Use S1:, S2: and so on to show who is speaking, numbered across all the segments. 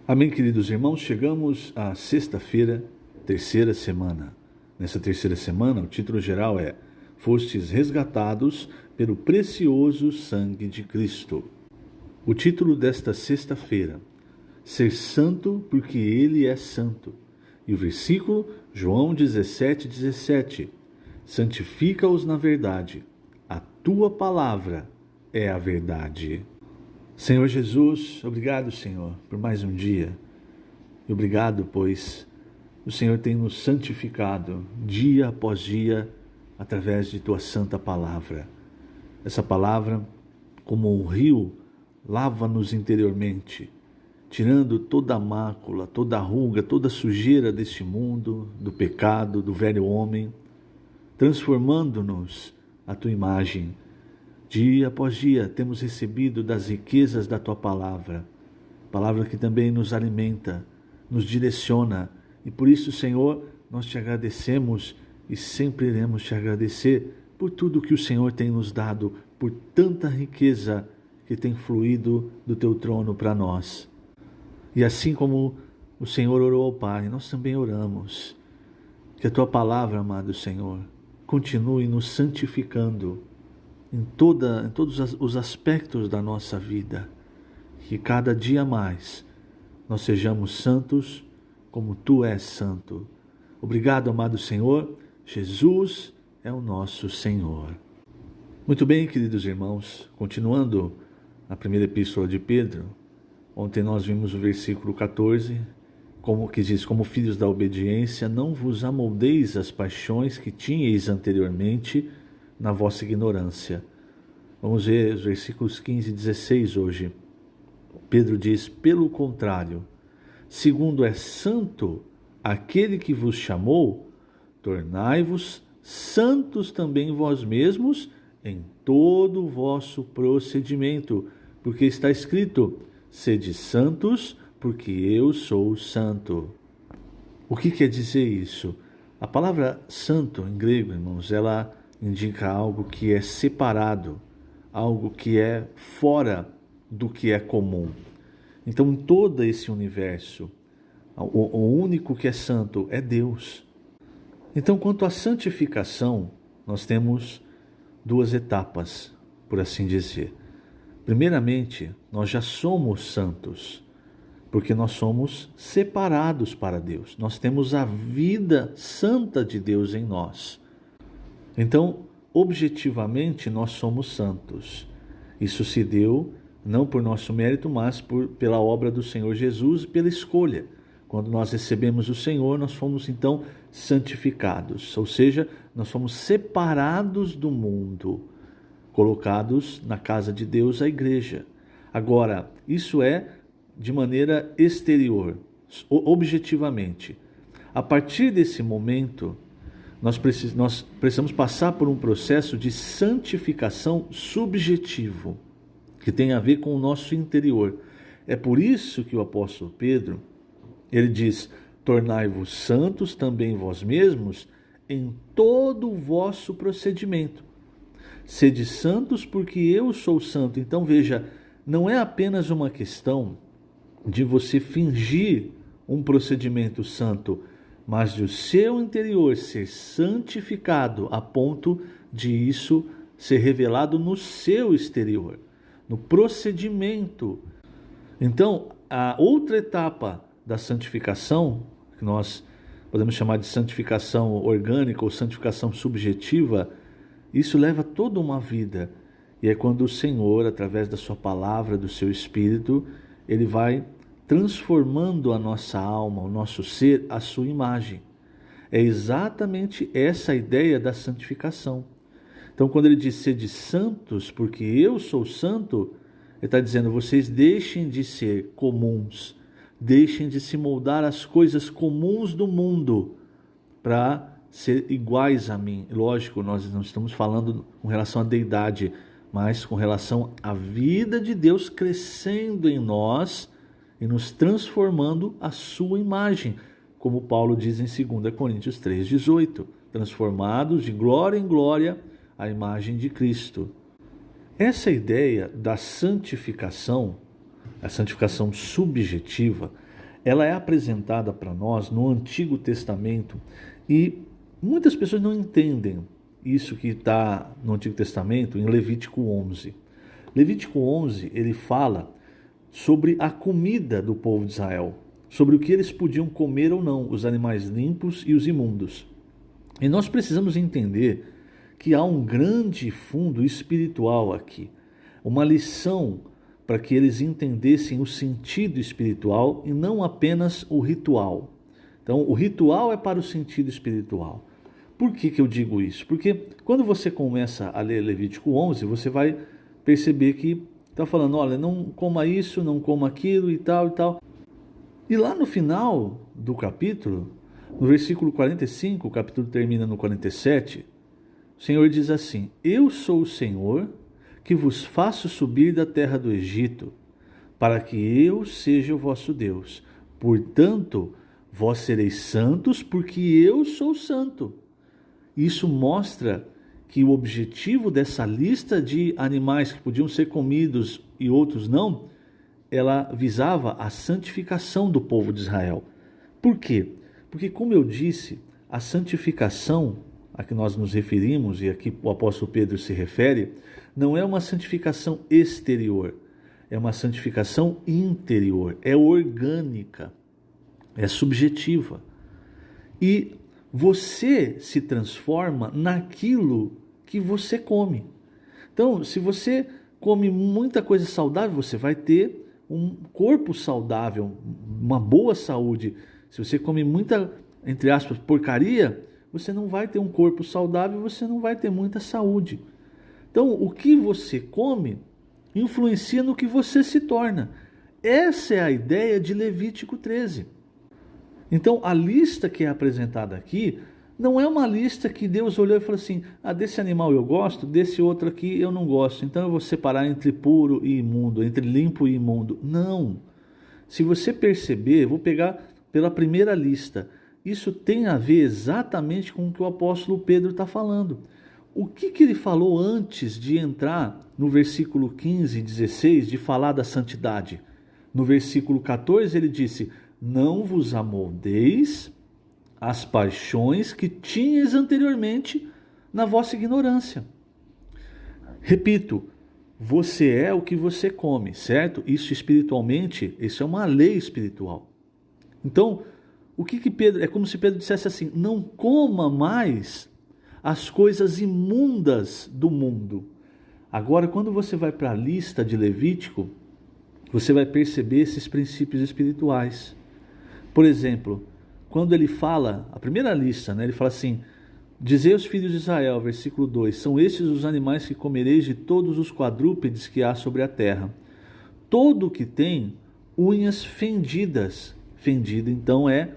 S1: Amém, queridos irmãos, chegamos à sexta-feira, terceira semana. Nessa terceira semana, o título geral é Fostes resgatados pelo precioso sangue de Cristo. O título desta sexta-feira, Ser santo porque Ele é santo. E o versículo, João 17:17, Santifica-os na verdade, a Tua palavra é a verdade. Senhor Jesus, obrigado, Senhor, por mais um dia. E obrigado, pois o Senhor tem nos santificado dia após dia através de Tua santa palavra. Essa palavra, como um rio, lava-nos interiormente, tirando toda a mácula, toda a ruga, toda a sujeira deste mundo, do pecado, do velho homem, transformando-nos à Tua imagem. Dia após dia temos recebido das riquezas da Tua palavra que também nos alimenta, nos direciona, e por isso, Senhor, nós Te agradecemos e sempre iremos Te agradecer por tudo que o Senhor tem nos dado, por tanta riqueza que tem fluído do Teu trono para nós. E assim como o Senhor orou ao Pai, nós também oramos, que a Tua palavra, amado Senhor, continue nos santificando, em todos os aspectos da nossa vida, que cada dia mais nós sejamos santos como Tu és santo. Obrigado, amado Senhor, Jesus é o nosso Senhor. Muito bem, queridos irmãos, continuando a primeira epístola de Pedro, ontem nós vimos o versículo 14, que diz, como filhos da obediência, não vos amoldeis às paixões que tinhais anteriormente na vossa ignorância. Vamos ver os versículos 15 e 16 hoje. Pedro diz, pelo contrário, segundo é santo aquele que vos chamou, tornai-vos santos também vós mesmos em todo o vosso procedimento, porque está escrito, sede santos, porque eu sou santo. O que quer dizer isso? A palavra santo em grego, irmãos, ela indica algo que é separado, algo que é fora do que é comum. Então, em todo esse universo, o único que é santo é Deus. Então, quanto à santificação, nós temos duas etapas, por assim dizer. Primeiramente, nós já somos santos, porque nós somos separados para Deus. Nós temos a vida santa de Deus em nós. Então, objetivamente, nós somos santos. Isso se deu não por nosso mérito, mas pela obra do Senhor Jesus e pela escolha. Quando nós recebemos o Senhor, nós fomos então santificados, ou seja, nós fomos separados do mundo, colocados na casa de Deus, a igreja. Agora, isso é de maneira exterior, objetivamente. A partir desse momento, nós precisamos passar por um processo de santificação subjetivo, que tem a ver com o nosso interior. É por isso que o apóstolo Pedro, ele diz, tornai-vos santos também vós mesmos em todo o vosso procedimento. Sede santos porque eu sou santo. Então veja, não é apenas uma questão de você fingir um procedimento santo, mas de o seu interior ser santificado a ponto de isso ser revelado no seu exterior, no procedimento. Então, a outra etapa da santificação, que nós podemos chamar de santificação orgânica ou santificação subjetiva, isso leva toda uma vida. E é quando o Senhor, através da sua palavra, do seu Espírito, ele vai transformando a nossa alma, o nosso ser, a sua imagem. É exatamente essa a ideia da santificação. Então, quando ele diz sede santos, porque eu sou santo, ele está dizendo, vocês deixem de ser comuns, deixem de se moldar às coisas comuns do mundo para ser iguais a mim. Lógico, nós não estamos falando com relação à deidade, mas com relação à vida de Deus crescendo em nós e nos transformando à sua imagem, como Paulo diz em 2 Coríntios 3,18, transformados de glória em glória à imagem de Cristo. Essa ideia da santificação, a santificação subjetiva, ela é apresentada para nós no Antigo Testamento e muitas pessoas não entendem isso que está no Antigo Testamento em Levítico 11. Levítico 11, ele fala sobre a comida do povo de Israel, sobre o que eles podiam comer ou não, os animais limpos e os imundos. E nós precisamos entender que há um grande fundo espiritual aqui, uma lição para que eles entendessem o sentido espiritual e não apenas o ritual. Então, o ritual é para o sentido espiritual. Por que eu digo isso? Porque quando você começa a ler Levítico 11, você vai perceber que está falando, olha, não coma isso, não coma aquilo e tal e tal. E lá no final do capítulo, no versículo 45, o capítulo termina no 47, o Senhor diz assim: eu sou o Senhor que vos faço subir da terra do Egito, para que eu seja o vosso Deus. Portanto, vós sereis santos, porque eu sou santo. Isso mostra que o objetivo dessa lista de animais que podiam ser comidos e outros não, ela visava a santificação do povo de Israel. Por quê? Porque, como eu disse, a santificação a que nós nos referimos, e aqui o apóstolo Pedro se refere, não é uma santificação exterior, é uma santificação interior, é orgânica, é subjetiva. E você se transforma naquilo que você come. Então, se você come muita coisa saudável, você vai ter um corpo saudável, uma boa saúde. Se você come muita, entre aspas, porcaria, você não vai ter um corpo saudável, você não vai ter muita saúde. Então, o que você come influencia no que você se torna. Essa é a ideia de Levítico 13. Então, a lista que é apresentada aqui não é uma lista que Deus olhou e falou assim, desse animal eu gosto, desse outro aqui eu não gosto, então eu vou separar entre puro e imundo, entre limpo e imundo. Não. Se você perceber, vou pegar pela primeira lista, isso tem a ver exatamente com o que o apóstolo Pedro está falando. O que ele falou antes de entrar no versículo 15 e 16, de falar da santidade? No versículo 14 ele disse, não vos amoldeis às paixões que tinhas anteriormente na vossa ignorância. Repito, você é o que você come, certo? Isso espiritualmente, isso é uma lei espiritual. Então, o que Pedro, é como se Pedro dissesse assim, não coma mais as coisas imundas do mundo. Agora, quando você vai para a lista de Levítico, você vai perceber esses princípios espirituais. Por exemplo, quando ele fala, a primeira lista, ele fala assim, dizei aos filhos de Israel, versículo 2, são estes os animais que comereis de todos os quadrúpedes que há sobre a terra. Todo o que tem unhas fendidas, fendida então é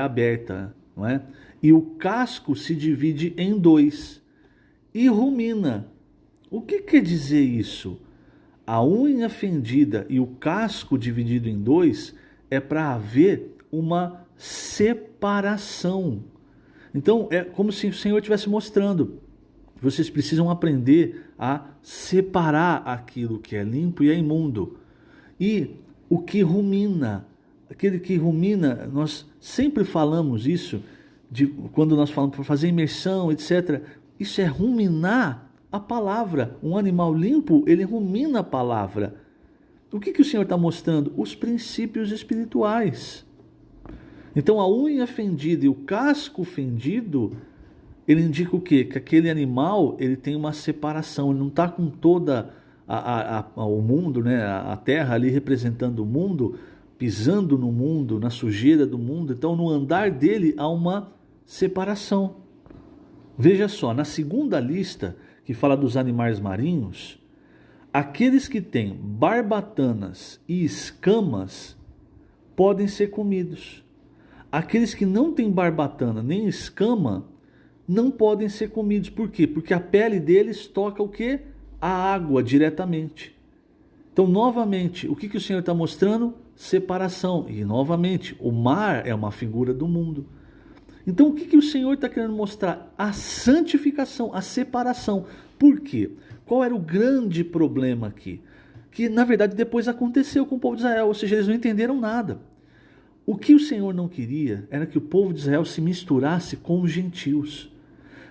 S1: aberta, não é? E o casco se divide em dois e rumina. O que quer dizer isso? A unha fendida e o casco dividido em dois é para haver uma separação. Então é como se o Senhor estivesse mostrando, vocês precisam aprender a separar aquilo que é limpo e é imundo. E o que rumina, aquele que rumina, nós sempre falamos isso, quando nós falamos para fazer imersão, etc. Isso é ruminar a palavra. Um animal limpo, ele rumina a palavra. O que o Senhor está mostrando? Os princípios espirituais. Então a unha fendida e o casco fendido, ele indica o quê? Que aquele animal ele tem uma separação, ele não está com toda o mundo, a terra ali representando o mundo, pisando no mundo, na sujeira do mundo. Então no andar dele há uma separação. Veja só, na segunda lista, que fala dos animais marinhos, aqueles que têm barbatanas e escamas podem ser comidos. Aqueles que não têm barbatana nem escama não podem ser comidos. Por quê? Porque a pele deles toca o quê? A água diretamente. Então, novamente, o que o Senhor está mostrando? Separação. E, novamente, o mar é uma figura do mundo. Então, o que o Senhor está querendo mostrar? A santificação, a separação. Por quê? Qual era o grande problema aqui? Que, na verdade, depois aconteceu com o povo de Israel, ou seja, eles não entenderam nada. O que o Senhor não queria era que o povo de Israel se misturasse com os gentios.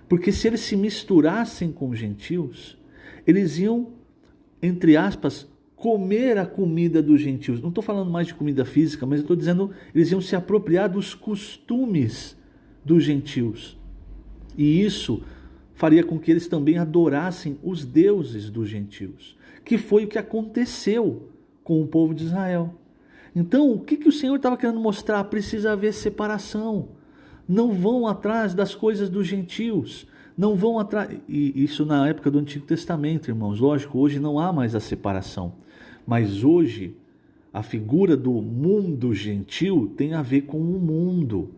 S1: Porque se eles se misturassem com os gentios, eles iam, entre aspas, comer a comida dos gentios. Não estou falando mais de comida física, mas estou dizendo, eles iam se apropriar dos costumes dos gentios. E isso faria com que eles também adorassem os deuses dos gentios, que foi o que aconteceu com o povo de Israel. Então, o que o Senhor estava querendo mostrar? Precisa haver separação. Não vão atrás das coisas dos gentios. Não vão atrás. E isso na época do Antigo Testamento, irmãos. Lógico, hoje não há mais a separação. Mas hoje, a figura do mundo gentil tem a ver com o mundo.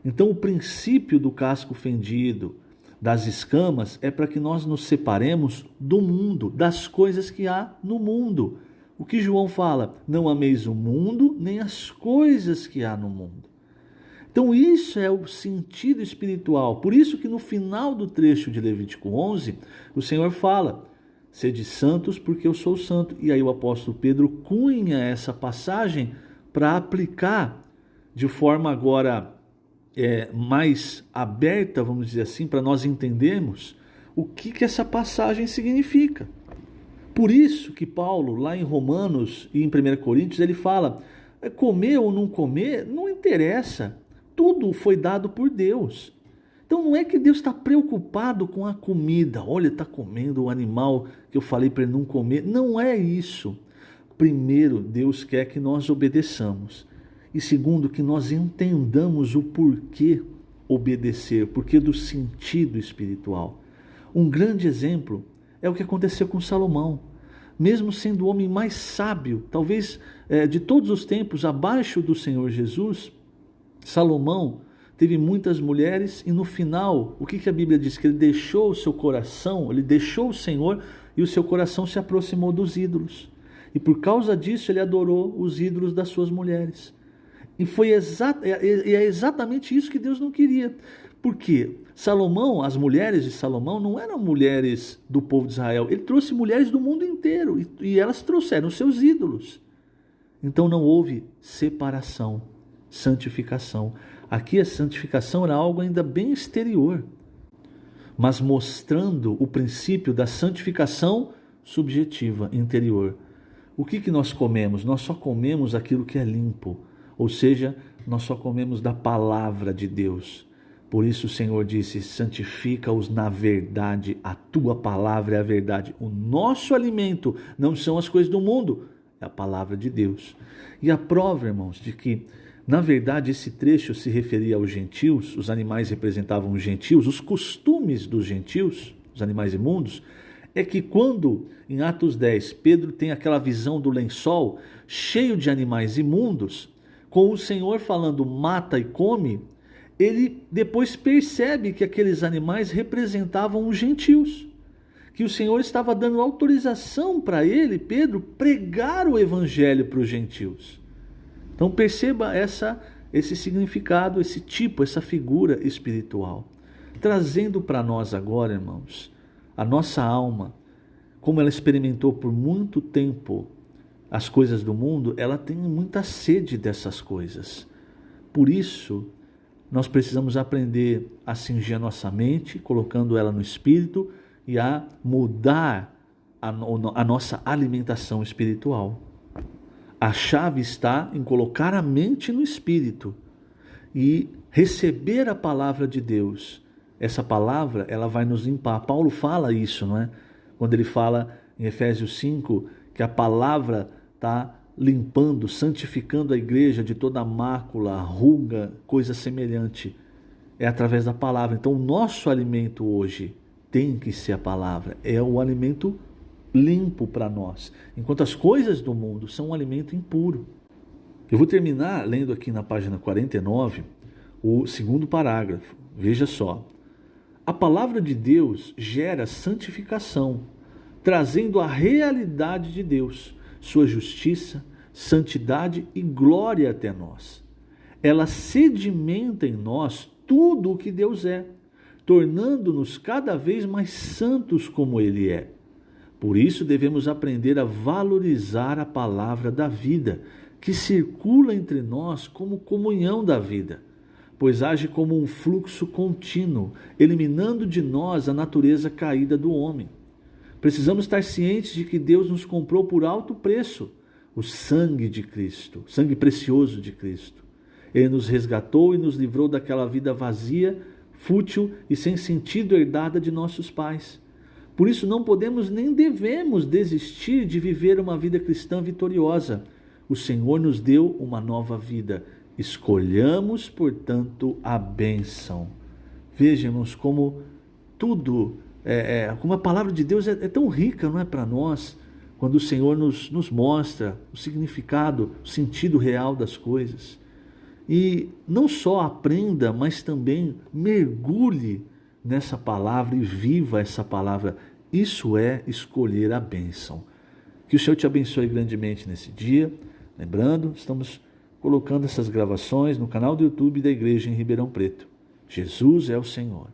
S1: Então, o princípio do casco fendido, das escamas, é para que nós nos separemos do mundo, das coisas que há no mundo. O que João fala? Não ameis o mundo, nem as coisas que há no mundo. Então isso é o sentido espiritual. Por isso que no final do trecho de Levítico 11, o Senhor fala, sede santos porque eu sou santo. E aí o apóstolo Pedro cunha essa passagem para aplicar de forma agora mais aberta, vamos dizer assim, para nós entendermos o que essa passagem significa. Por isso que Paulo, lá em Romanos e em 1 Coríntios, ele fala, comer ou não comer, não interessa, tudo foi dado por Deus. Então não é que Deus está preocupado com a comida, olha, está comendo o animal que eu falei para ele não comer, não é isso. Primeiro, Deus quer que nós obedeçamos, e segundo, que nós entendamos o porquê obedecer, porquê do sentido espiritual. Um grande exemplo é o que aconteceu com Salomão. Mesmo sendo o homem mais sábio, talvez de todos os tempos, abaixo do Senhor Jesus, Salomão teve muitas mulheres e no final, o que a Bíblia diz? Que ele deixou o seu coração, ele deixou o Senhor e o seu coração se aproximou dos ídolos. E por causa disso ele adorou os ídolos das suas mulheres. E é exatamente isso que Deus não queria. Porque Salomão, as mulheres de Salomão não eram mulheres do povo de Israel. Ele trouxe mulheres do mundo inteiro e elas trouxeram seus ídolos. Então não houve separação, santificação. Aqui a santificação era algo ainda bem exterior, mas mostrando o princípio da santificação subjetiva, interior. O que nós comemos? Nós só comemos aquilo que é limpo, ou seja, nós só comemos da palavra de Deus. Por isso o Senhor disse, santifica-os na verdade, a tua palavra é a verdade. O nosso alimento não são as coisas do mundo, é a palavra de Deus. E a prova, irmãos, de que, na verdade, esse trecho se referia aos gentios, os animais representavam os gentios, os costumes dos gentios, os animais imundos, é que quando, em Atos 10, Pedro tem aquela visão do lençol cheio de animais imundos, com o Senhor falando mata e come, ele depois percebe que aqueles animais representavam os gentios, que o Senhor estava dando autorização para ele, Pedro, pregar o evangelho para os gentios. Então perceba esse significado, esse tipo, essa figura espiritual. Trazendo para nós agora, irmãos, a nossa alma, como ela experimentou por muito tempo as coisas do mundo, ela tem muita sede dessas coisas. Por isso, nós precisamos aprender a cingir a nossa mente, colocando ela no espírito e a mudar a nossa alimentação espiritual. A chave está em colocar a mente no espírito e receber a palavra de Deus. Essa palavra, ela vai nos limpar. Paulo fala isso, não é? Quando ele fala em Efésios 5, que a palavra está limpando, santificando a igreja de toda mácula, ruga, coisa semelhante. É através da palavra. Então o nosso alimento hoje tem que ser a palavra. É o alimento limpo para nós. Enquanto as coisas do mundo são um alimento impuro. Eu vou terminar lendo aqui na página 49, o segundo parágrafo. Veja só. A palavra de Deus gera santificação, trazendo a realidade de Deus, sua justiça, santidade e glória até nós. Ela sedimenta em nós tudo o que Deus é, tornando-nos cada vez mais santos como Ele é. Por isso devemos aprender a valorizar a palavra da vida, que circula entre nós como comunhão da vida, pois age como um fluxo contínuo, eliminando de nós a natureza caída do homem. Precisamos estar cientes de que Deus nos comprou por alto preço, o sangue de Cristo, sangue precioso de Cristo. Ele nos resgatou e nos livrou daquela vida vazia, fútil e sem sentido herdada de nossos pais. Por isso não podemos nem devemos desistir de viver uma vida cristã vitoriosa. O Senhor nos deu uma nova vida. Escolhamos, portanto, a bênção. Vejamos como tudo, como a palavra de Deus é tão rica, não é, para nós, quando o Senhor nos mostra o significado, o sentido real das coisas. E não só aprenda, mas também mergulhe nessa palavra e viva essa palavra. Isso é escolher a bênção. Que o Senhor te abençoe grandemente nesse dia. Lembrando, estamos colocando essas gravações no canal do YouTube da Igreja em Ribeirão Preto. Jesus é o Senhor.